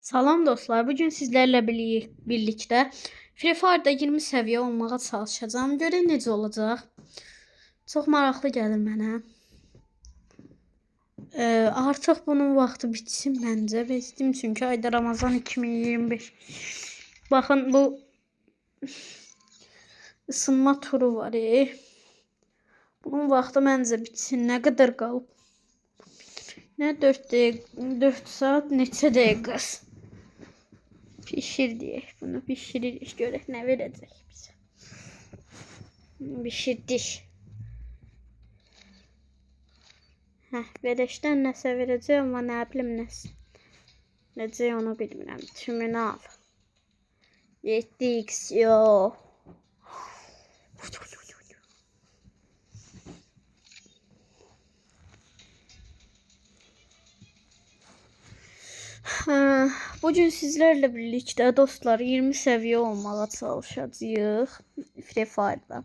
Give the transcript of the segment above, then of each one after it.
Salam dostlar, bugün sizlərlə birlikdə Free Fire'da 20 səviyyə olmağa çalışacağım. Görək necə olacaq. Çox maraqlı gəlir mənə. Artıq bunun vaxtı bitsin məncə. Bezdim çünki ayda Ramazan 2025. Baxın bu ısınma turu var. Bunun vaxtı məncə bitsin. Nə qədər qalıb? Nə 4 saat neçə dəqiqə? Pişir diye. Bunu pişiririk. Görək nə verəcək bizə. Pişirdik. Verişdən nəsə verəcək, amma nə bilim nəsə. Necə onu bilmirəm. Tümünü al. 7x yox. Bugün sizlərlə birlikdə dostlar 20 səviyyə olmağa çalışacağıq Free Fire'da.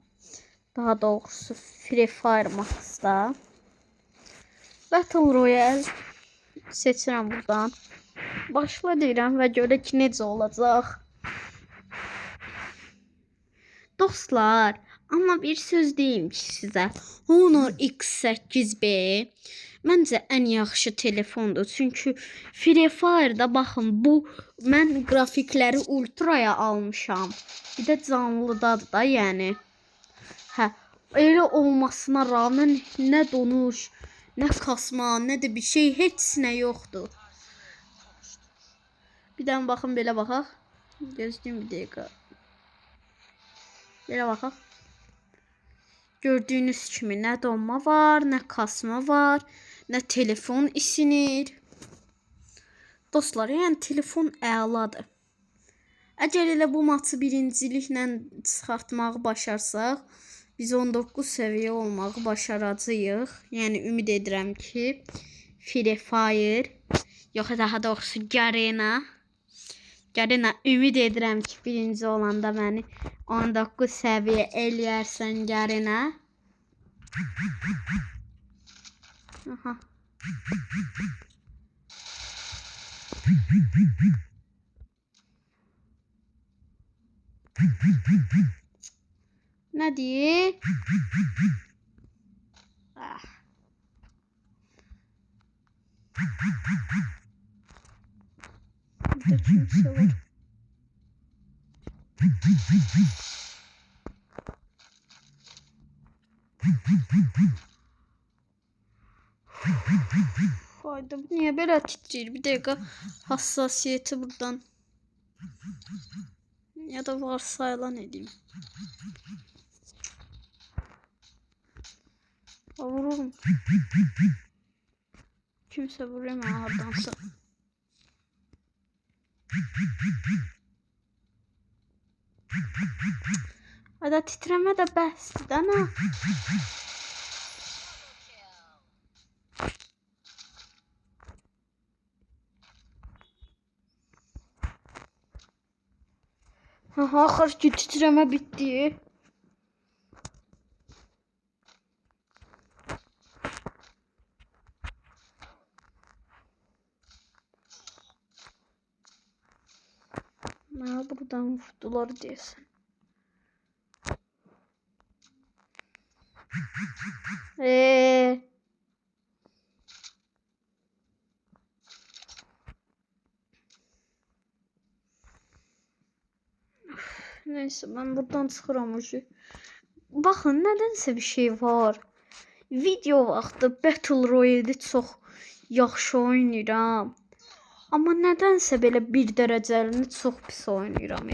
Daha doğrusu Free Fire Max'da. Battle Royale seçirəm buradan. Başla deyirəm və görək ki necə olacaq. Dostlar, amma bir söz deyim ki sizə. Honor X8B məncə ən yaxşı telefondur. Çünki Free Fire'da baxın bu mən qrafikləri ultraya almışam. Bir də canlıdadır da yəni. Elə olmasına rağmen nə donuş, nə kasma, nə də bir şey heç nə yoxdur. Bir dən baxın belə baxaq. Gözləyim bir dəqiqə. Belə baxaq. Gördüyünüz kimi nə donma var, nə kasma var, nə telefon isinir. Dostlar, yəni telefon əladır. Əgər elə bu maçı birinciliklə çıxartmağı başarsaq, biz 19 səviyyə olmağı başaracağıq. Yəni ümid edirəm ki, Free Fire, yox daha doğrusu Garena ümid edirəm ki, birinci olanda məni 19 səviyyə eləyərsən Garena. Aha. Nə deyir? Burada kimsə var. Hayda, bu niyə belə titrəyir? Bir dəqiqə hassasiyyəti buradan. Ya da varsayılan edeyim. Vururum. Kimsə vurur mən hardansa. Hayda, titrəmə də bəsdir də nə? Axır ki titrəmə bitdi. Mənə buradan vurdular deyəsən. Neyse, ben buradan çıxıram ucu. Baxın, nədənsə bir şey var. Video vaxtı Battle Royale çox yaxşı oynayıram. Amma nədənsə belə 1 dərəcəlini çox pis oynayıram.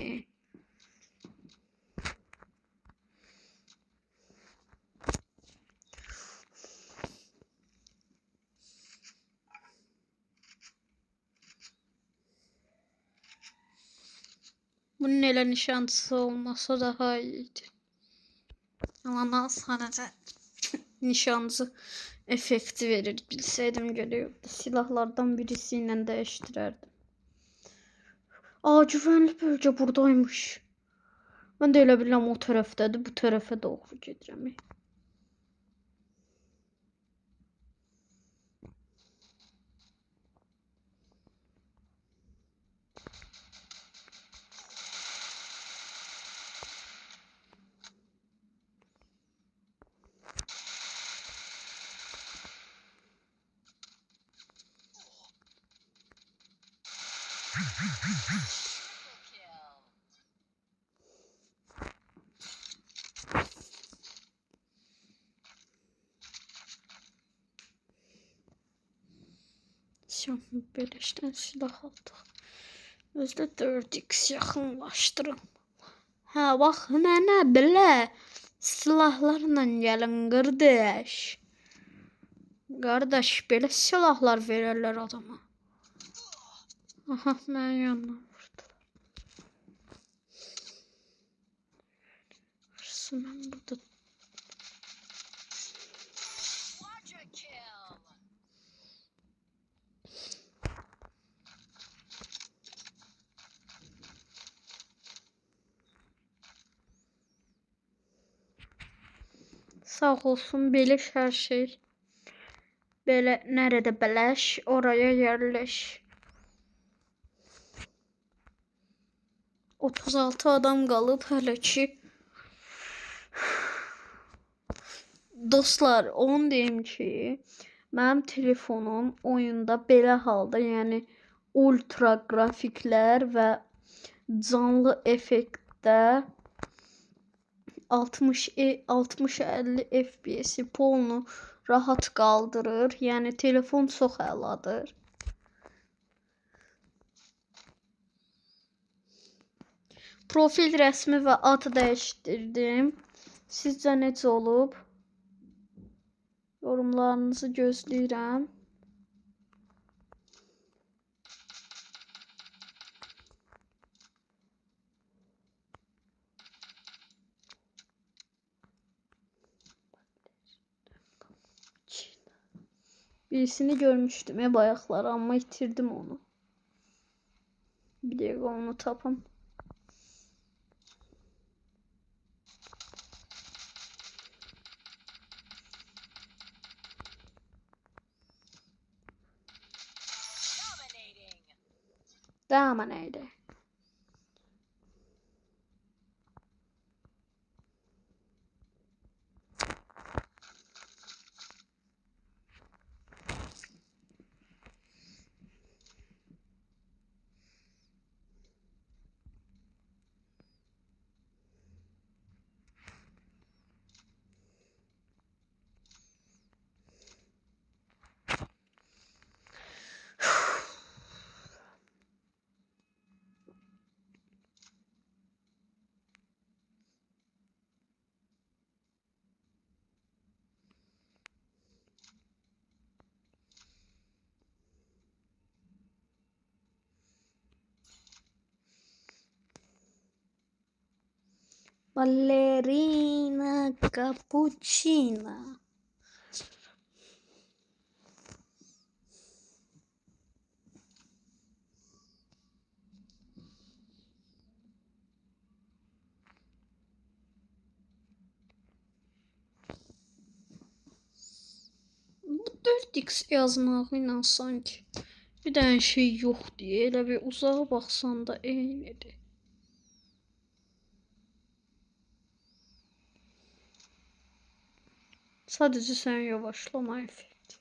Bunun elə nişancısı olmasa daha iyiydi. Ama sadəcə nişancı effekti verir. Bilsəydim gəlirdi. Silahlardan birisi ilə dəyişdirərdim. Güvənli bölgə buradaymış. Mən də elə biləm o tərəfdədir. Bu tərəfə doğru gedirəm. Şimdi beleşdən silah aldıq. Özdə 4x yaxınlaşdırın. Hə, bax, nə belə silahlarla gəlin qardaş. Qardaş, belə silahlar verərlər adama. Aha, mənim yanına vurdular. Mən burada sağ olsun beleş hər şey. Belə nerede beleş oraya yerleş. 36 adam qalıb hələ ki. Dostlar, onu deyim ki, mənim telefonum oyunda belə halda, yəni ultra qrafiklər və canlı effektdə 60-50 FPS-i polnu rahat qaldırır. Yəni telefon çox əladır. Profil rəsmi və adı dəyişdirdim. Sizcə necə olub? Yorumlarınızı gözləyirəm. Birisini görmüştüm bayaqlar, amma itirdim onu. Bir dəqiqə onu tapım. Dominating. Ballerina cappuccina. Bu 4x yazmağıyla sanki bir dənə şey yoxdur. Elə bir uzağa baxsan da eynidir. Sadece sen yavaşlama efekti.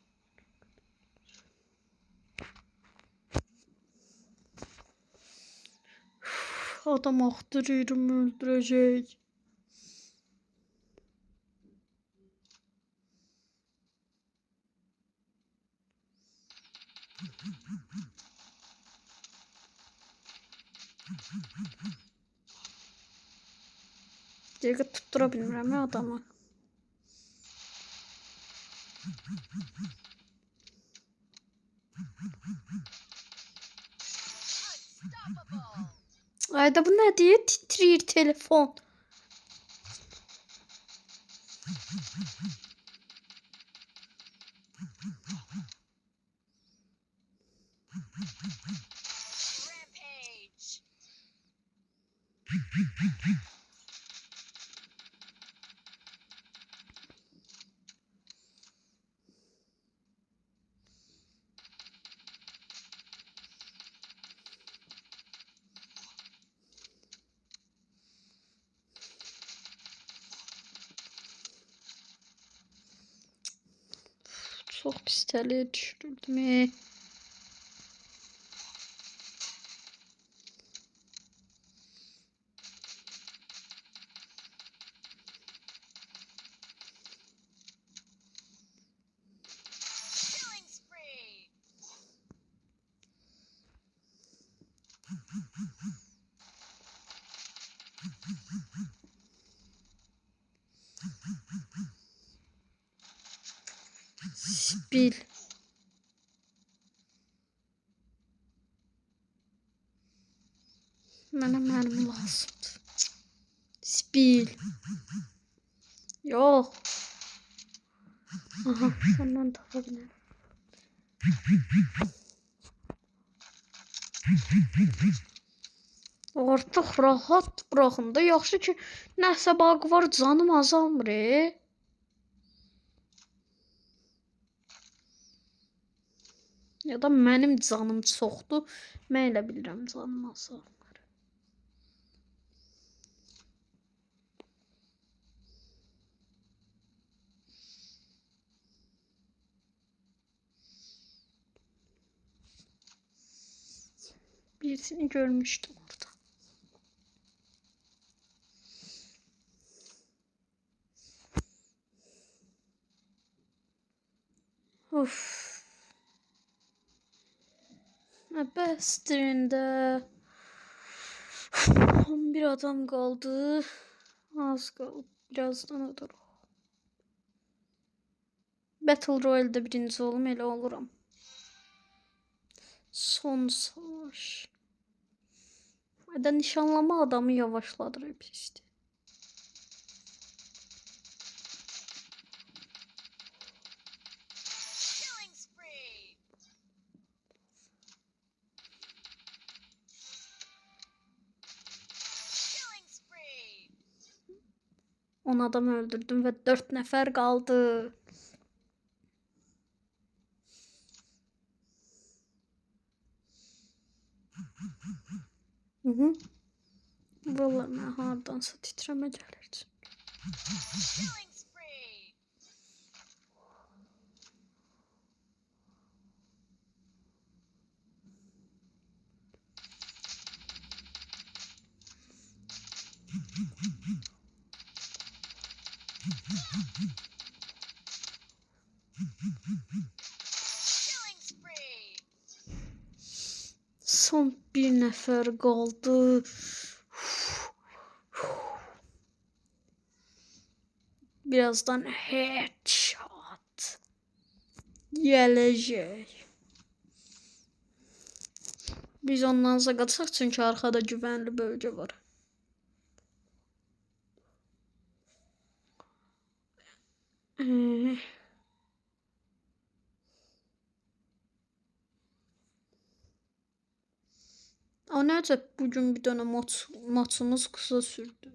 Adam aktırıyorum, öldürecek. Dəqiqə tuttura bilmirəm adamı. Ayda bu ne diye titriyor telefon. Çok pis tələyə düşürüldüm. Spil. Mənə mənim lazımdır. Spil. Yox. Aha, səndən tapa bilərəm. Artıq rahat buraxın da. Yaxşı ki, nəsə bug var, canım azalmır. Ya da mənim canım çoxdur. Mən elə bilirəm canım azalmır. Birisini görmüştüm orada. Of. Bəsdirində 11 adam qaldı. Az qaldı. Birazdan ödürük. Battle Royale'də birinci olum, elə oluram. Son savaş. Hadi nişanlama adamı yavaşladır hep işte. On adamı öldürdüm ve 4 nefer kaldı. Buralarına hardansa titreme gelirdi. Son bir nefer kaldı. Birazdan headshot gelecek. Biz ondan qaçaq çünki arxada güvənli bölgə var. O necə bugün bir dənə maçımız kısa sürdü.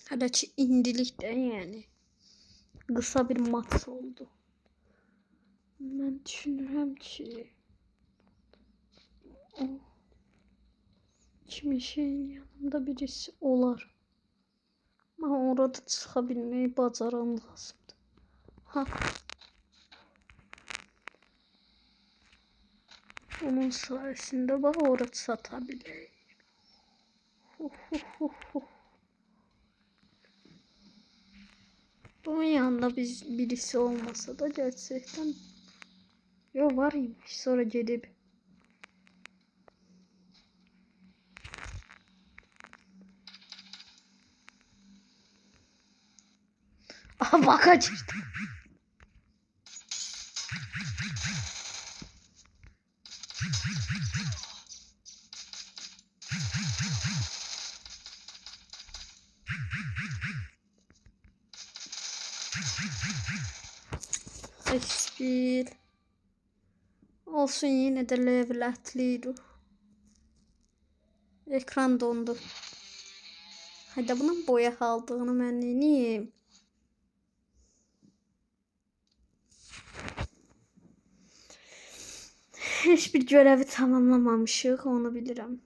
Hələ ki indilikdə yəni qısa bir maç oldu. Mən düşünürəm ki o kimin şeyin yanında birisi olar. Ama orada çıkabilmeyi bacaran lazımdı. Ha. Onun sayesinde bak orada satabilirim. Bunun yanında birisi olmasa da gerçekten varmış sonra gidip bak kaçırdım. Espir. Olsun yine de level atlıydı. Ekran dondu. Hadi bunun boya aldığını ben deneyeyim. Hiçbir görevi tamamlamamışıq, onu bilirim.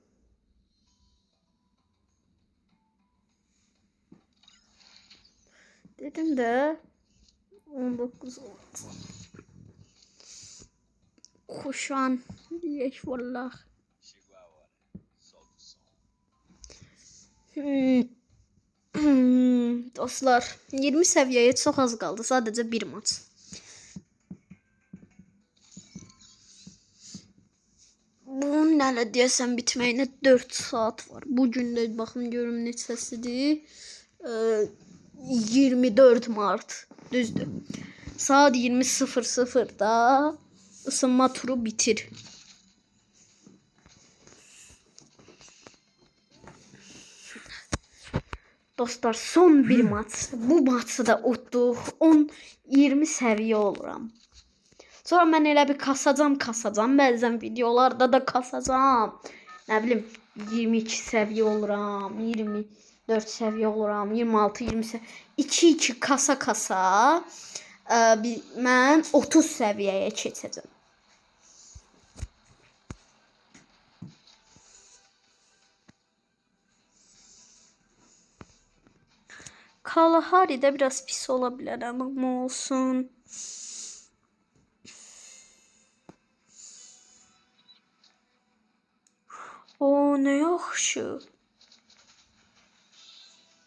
Dedim de 19 oldu. Kuşan diyek vallahi. Dostlar, 20 səviyyəyə çox az qaldı. Sadəcə bir maç. Bunun nələ deyəsən bitməyinə 4 saat var. Bugün də baxın görüm neçəsidir. 24 mart. Düzdür. Saat 20:00-da ısınma turu bitir. Dostlar, son bir maç. Bu maçı da utduq. 10-20 səviyyə oluram. Sonra mən elə bir kasacam. Bəzən videolarda da kasacam. Nə bilim 22 səviyyə oluram. 24 səviyyə oluram. 26, 20 səviyyə. 2-2 kasa mən 30 səviyyəyə keçəcəm. Kalahari'de biraz pis olabilir ama olsun. O ne yaxşı.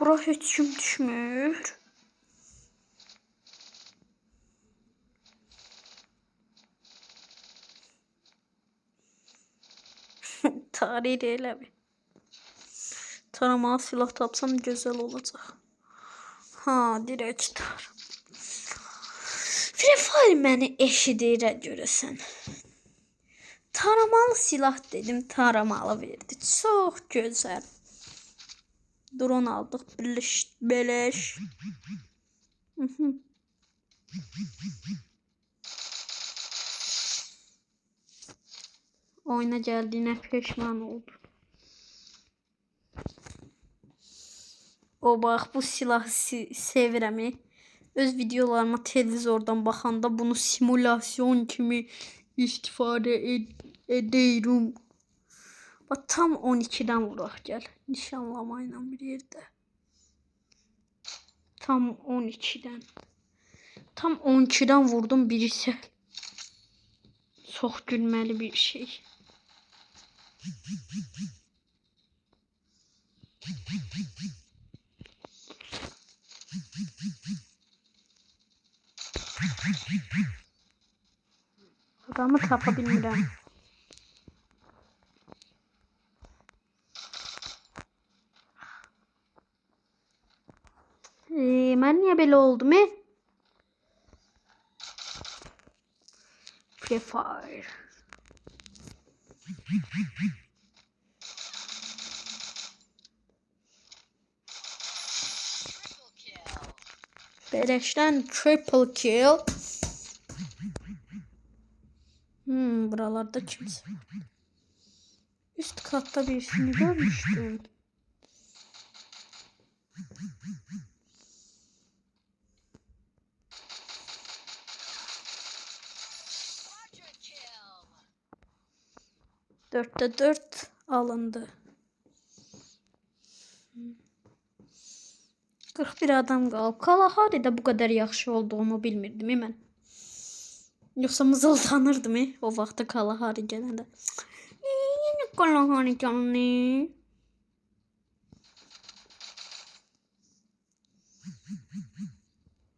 Bura heç kim düşmür. Tarih elə bir. Taramalı silah tapsam güzel olacaq. Ha, direktör. Free Fire məni eşidirə görəsən. Taramalı silah dedim, taramalı verdi. Çox gözəl. Drone aldıq, beleş. Oyuna geldiğine pişman oldu. O bax, bu silahı sevirəm. Öz videolarıma televizordan baxanda bunu simülasyon kimi istifadə edirəm. Bax, tam 12'dən vuraq gəl. Nişanlama ilə bir yerdə. Tam 12'dən. Tam 12'dən vurdum birisi. Çox gülməli bir şey. Adamı tapa bilmirəm. Mən niyə belə oldum? Free Fire. Beleşten triple kill. Buralarda kimse. Üst katta birisini görmüştüm. Dörtte 4 alındı. 41 adam qalıb. Kalahari'də bu qədər yaxşı olduğumu bilmirdim mən. Yoxsa mızıldanırdım o vaxtda Kalahari gələndə. Yine Kalahari canlı.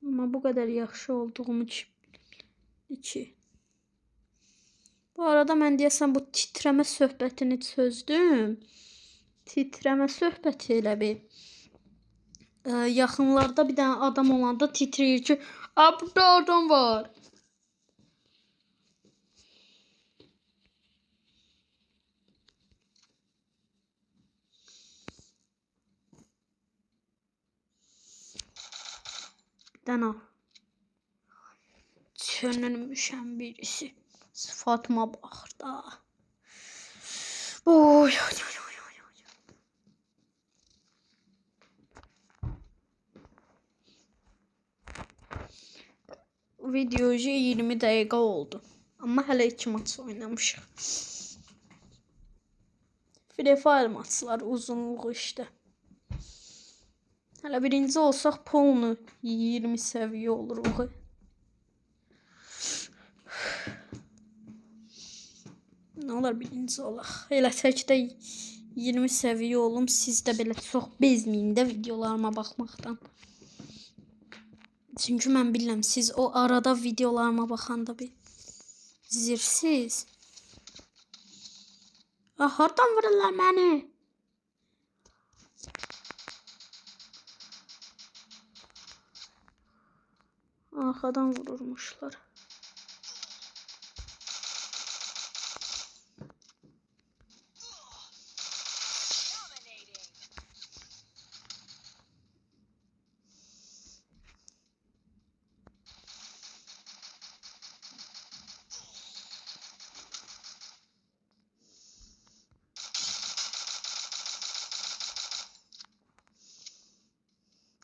Ama bu qədər yaxşı olduğumu ki. Bu arada mən deyəsən bu titrəmə söhbətini çözdüm. Titrəmə söhbəti elə bir. Yaxınlarda bir dənə adam olanda titrəyir ki, burada adam var. Bir dənə çönülmüşəm birisi. Sıfatıma baxır da. Oy. Video 20 dəqiqə oldu. Amma hələ 2 maç oynamışıq. Free Fire maçları uzunluğu işte. Hələ birinci olsaq polnu 20 səviyyə oluruq. Nə olar birinci olaq. Elə tək də 20 seviye olum. Siz de belə çox bezməyin də videolarıma baxmaqdan. Çünki mən bilirəm siz o arada videolarıma baxanda bir zirsiz. Hardan vururlar məni? Arkadan vururmuşlar.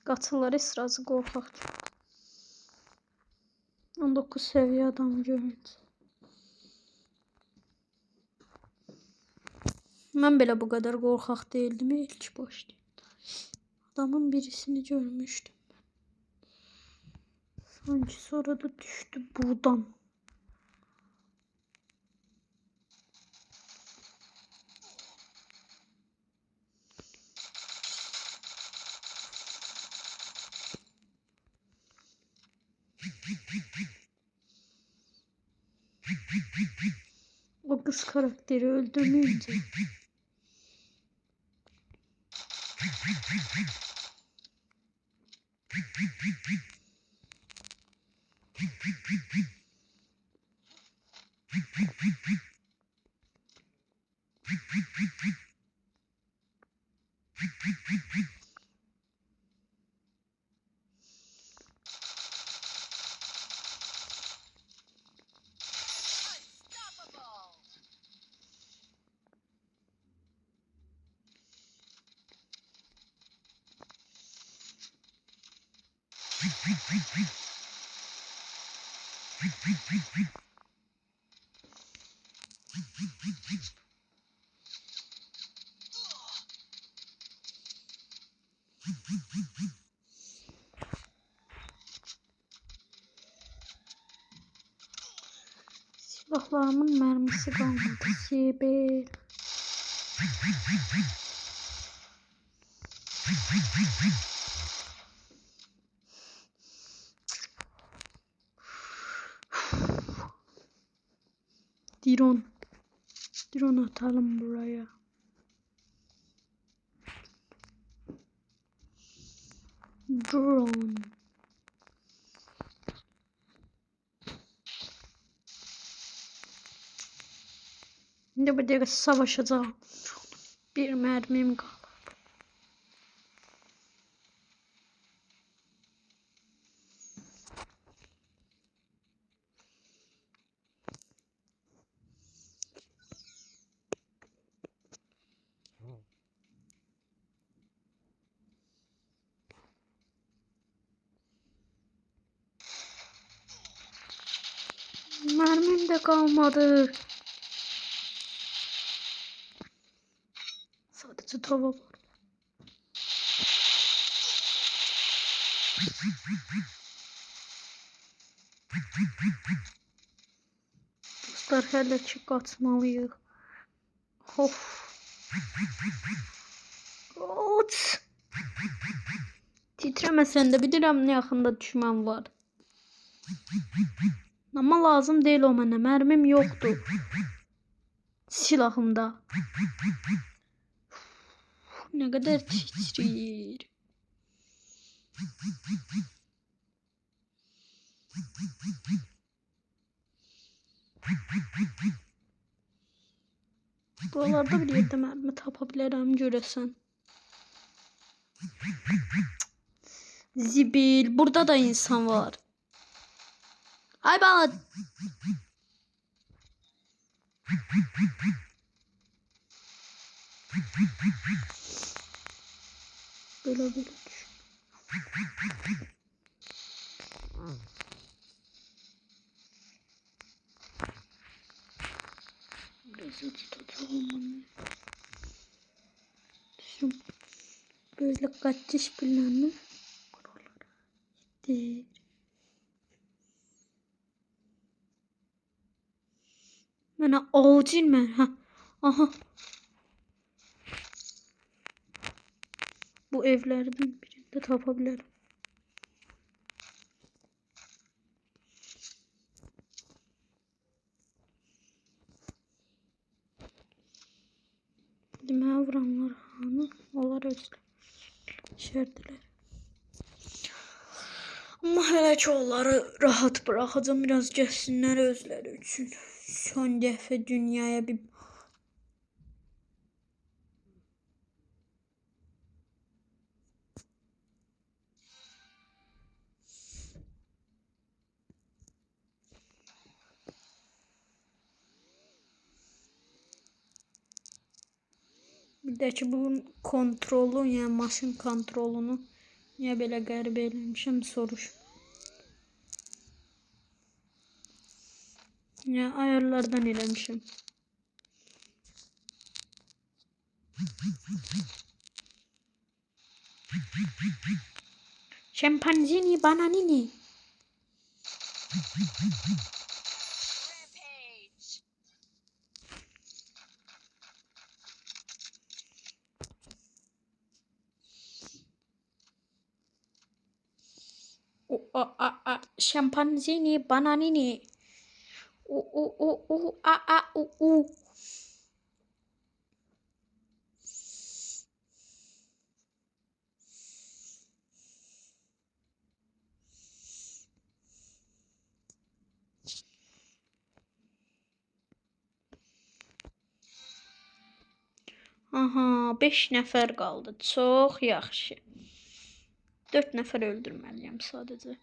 Qaçırlar sırası qorxaq. 19 seviye adam görüntü. Mən belə bu kadar qorxaq değildim ilk başta. Adamın birisini görmüştüm. Sanki sonra da düştü buradan. O kız karakteri öldürmeyince. Silahlarımın mermisi kalmadı. Sibel. Drone atalım buraya. Drone. Şimdi bir de savaşacağım. Bir mermim kaldı. Mermim de kalmadı. Sadece tava var. Dostlar hələ ki qaçmalıyıq. Of. Ot. Titrəməsən də bilirəm nə yaxında düşmən var. Ama lazım değil o mənə. Mərmim yoxdur. Silahımda. Ne kadar titrir. Buralarda bir yerde mərmi tapabilirim görəsən. Zibil. Burada da insan var. Ay bana. Böyle bir böyle kaçış planı değil. Bana acil mi? Ha. Aha. bu evlərdən birində tapa bilərəm. Deməli vuranlar hanı? Onlar özləri şərdilər. Amma hələ ki onları rahat bıraxacağım. Biraz gəlsinlər özləri üçün. Son dəfə dünyaya bir də ki bunun kontrolü, yəni maşın kontrolunu niyə belə qəribə eləmişəm soruş. Yəni ayarlardan eləmişəm. Şempanzini bananini. Şempanzini bananini. Aha, 5 nəfər qaldı. Çox yaxşı. 4 nəfər öldürməliyəm sadəcə.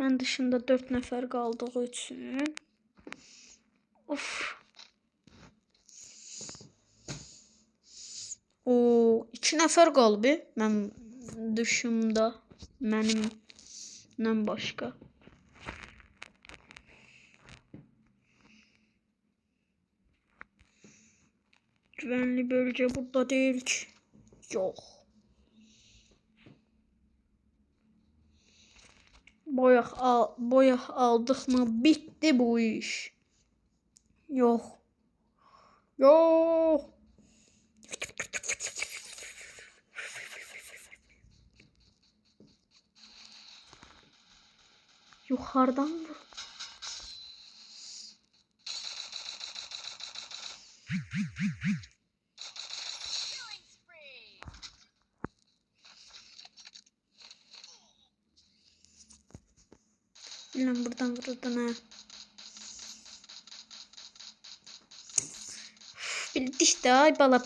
Mən dışında 4 nəfər qaldığı üçün. Of. O, 2 nəfər qaldı. Mən dışımda mənimlə başqa. Güvenli bölge burada değil ki. Yok. Boyaq aldık mı bitti bu iş. Yok. Yok. Yukarıdan vur. Bilmem buradan vurdun ha. Bildik də ay bala.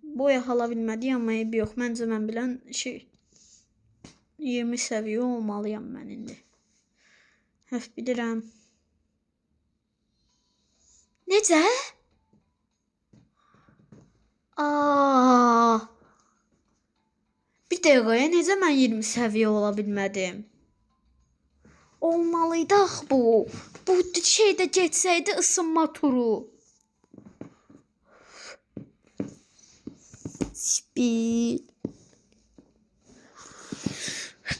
Boya hala bilmədik amma eybi yox. Məncə mən bilən şey 20 səviyyə olmalıyam mən indi. Həf bilirəm. Necə? Bir dəqiqəyə necə mən 20 səviyyə ola bilmədim? Olmalıydı axı bu. Bu şeydə geçsəydi ısınma turu. Spil.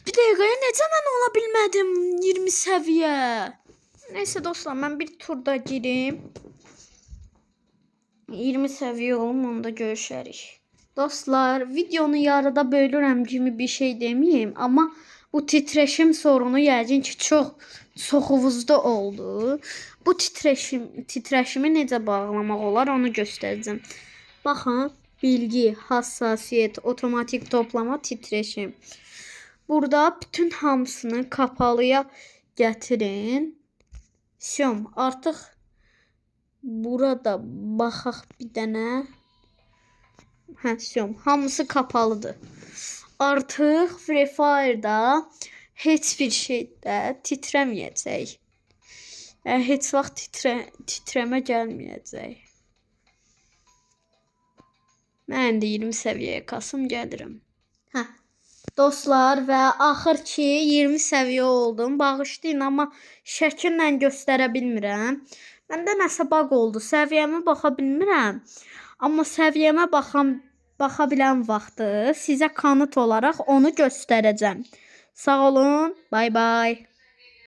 Bir dəqiqəyə necə mən ola bilmədim 20 səviyyə? Neyse dostlar mən bir turda girim. 20 səviyyə olum onda görüşərik. Dostlar videonu yarıda bölürəm kimi bir şey demeyeyim amma bu titreşim sorunu yəqin ki çoxuvuzda oldu. Bu titreşimi necə bağlamaq olar onu göstərəcəm. Baxın bilgi, hassasiyet, otomatik toplama, titreşim. Burada bütün hamısını kapalıya getirin. Şom artıq burada baxaq bir dənə. Hə, şom hamısı kapalıdır. Artıq Free Fire'da heç bir şeydə titrəməyəcək. Heç vaxt titrəmə gəlməyəcək. Mən də 20 səviyyəyə kasım gəlirəm. Hə. Dostlar və axır ki 20 səviyyə oldum. Bağışlayın amma şəkillə göstərə bilmirəm. Məndə nəsə bug oldu. Səviyyəmə baxa bilmirəm. Amma səviyyəmə baxa bilən vaxtı sizə kanıt olaraq onu göstərəcəm. Sağ olun. Bay bay.